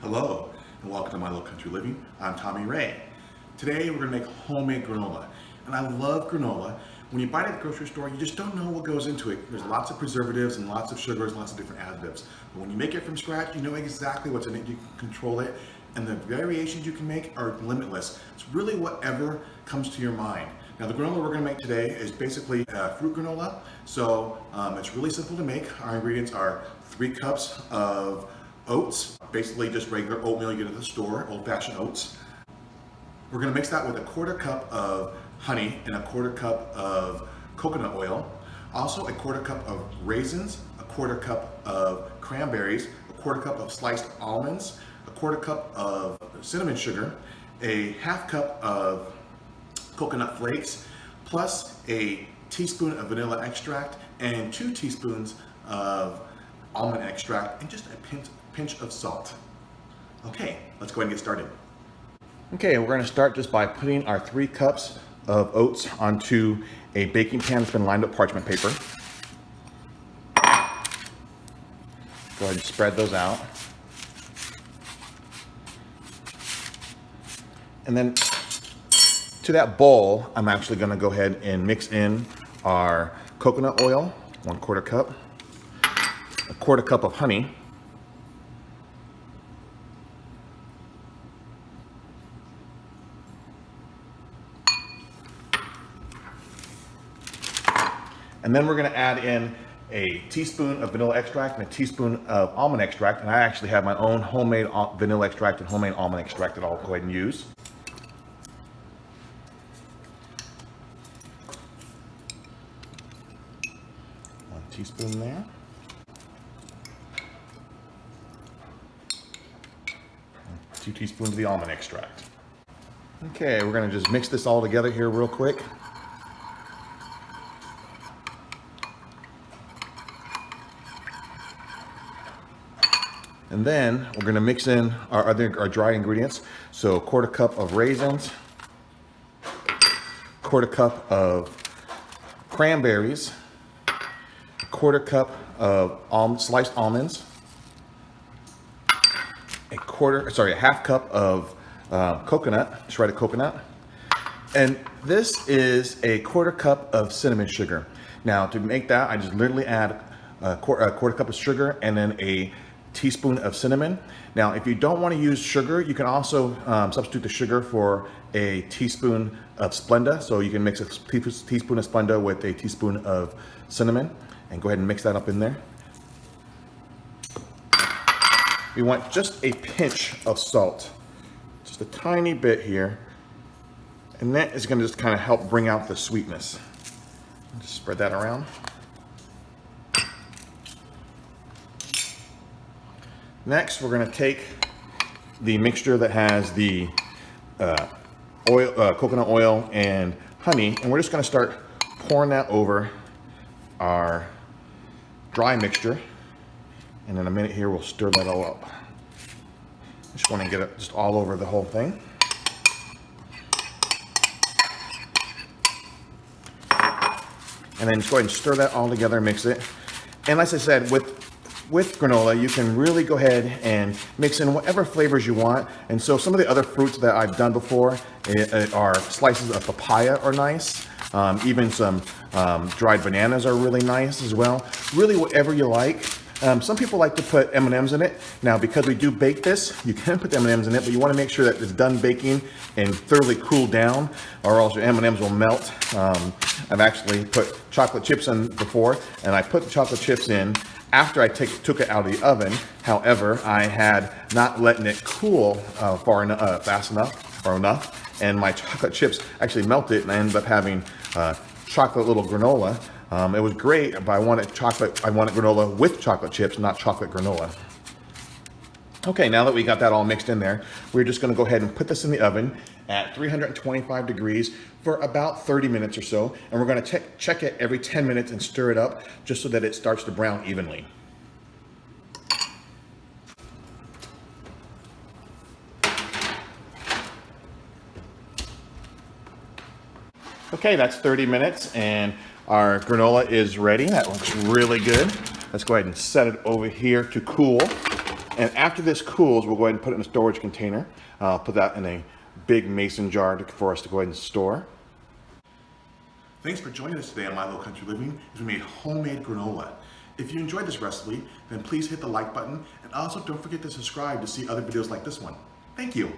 Hello, and welcome to My Little Country Living. I'm Tommy Ray. Today we're going to make homemade granola. And I love granola. When you buy it at the grocery store, you just don't know what goes into it. There's lots of preservatives and lots of sugars, lots of different additives. But when you make it from scratch, you know exactly what's in it. You can control it. And the variations you can make are limitless. It's really whatever comes to your mind. Now the granola we're going to make today is basically fruit granola. So it's really simple to make. Our ingredients are 3 cups of oats, basically just regular oatmeal you get at the store, old-fashioned oats. We're going to mix that with a 1/4 cup of honey and a 1/4 cup of coconut oil. Also a 1/4 cup of raisins, a 1/4 cup of cranberries, a 1/4 cup of sliced almonds, a 1/4 cup of cinnamon sugar, a 1/2 cup of coconut flakes, plus a teaspoon of vanilla extract and 2 teaspoons of almond extract and just a pinch of salt. Okay, let's go ahead and get started. Okay, we're going to start just by putting our 3 cups of oats onto a baking pan that's been lined with parchment paper. Go ahead and spread those out. And then to that bowl, I'm actually going to go ahead and mix in our coconut oil, 1/4 cup, a 1/4 cup of honey, and then we're going to add in a teaspoon of vanilla extract and a teaspoon of almond extract. And I actually have my own homemade vanilla extract and homemade almond extract that I'll go ahead and use. One teaspoon there. 2 teaspoons of the almond extract. Okay, we're going to just mix this all together here real quick. And then we're going to mix in our dry ingredients. So 1/4 cup of raisins, 1/4 cup of cranberries, 1/4 cup of sliced almonds, a 1/2 cup of coconut, shredded coconut, and this is a 1/4 cup of cinnamon sugar. Now to make that, I just literally add a 1/4 cup of sugar and then a teaspoon of cinnamon. Now, if you don't want to use sugar, you can also substitute the sugar for a teaspoon of Splenda. So you can mix a teaspoon of Splenda with a teaspoon of cinnamon and go ahead and mix that up in there. We want just a pinch of salt, just a tiny bit here. And that is going to just kind of help bring out the sweetness. Just spread that around. Next, we're going to take the mixture that has the coconut oil and honey, and we're just going to start pouring that over our dry mixture. And in a minute here, we'll stir that all up. Just want to get it just all over the whole thing. And then just go ahead and stir that all together, mix it. And as I said, with granola, you can really go ahead and mix in whatever flavors you want. And so some of the other fruits that I've done before are slices of papaya are nice. Even some dried bananas are really nice as well. Really whatever you like. Some people like to put M&Ms in it. Now, because we do bake this, you can put M&Ms in it, but you want to make sure that it's done baking and thoroughly cooled down, or else your M&Ms will melt. I've actually put chocolate chips in before, and I put the chocolate chips in after I took it out of the oven. However, I had not letting it cool fast enough or enough, and my chocolate chips actually melted, and I ended up having chocolate little granola. It was great, but I wanted granola with chocolate chips, not chocolate granola. Okay, now that we got that all mixed in there, we're just going to go ahead and put this in the oven at 325 degrees for about 30 minutes or so. And we're going to check it every 10 minutes and stir it up just so that it starts to brown evenly. Okay, that's 30 minutes and our granola is ready. That looks really good. Let's go ahead and set it over here to cool. And after this cools, we'll go ahead and put it in a storage container. I'll put that in a big mason jar for us to go ahead and store. Thanks for joining us today on My Little Country Living as we made homemade granola. If you enjoyed this recipe, then please hit the like button, and also don't forget to subscribe to see other videos like this one. Thank you.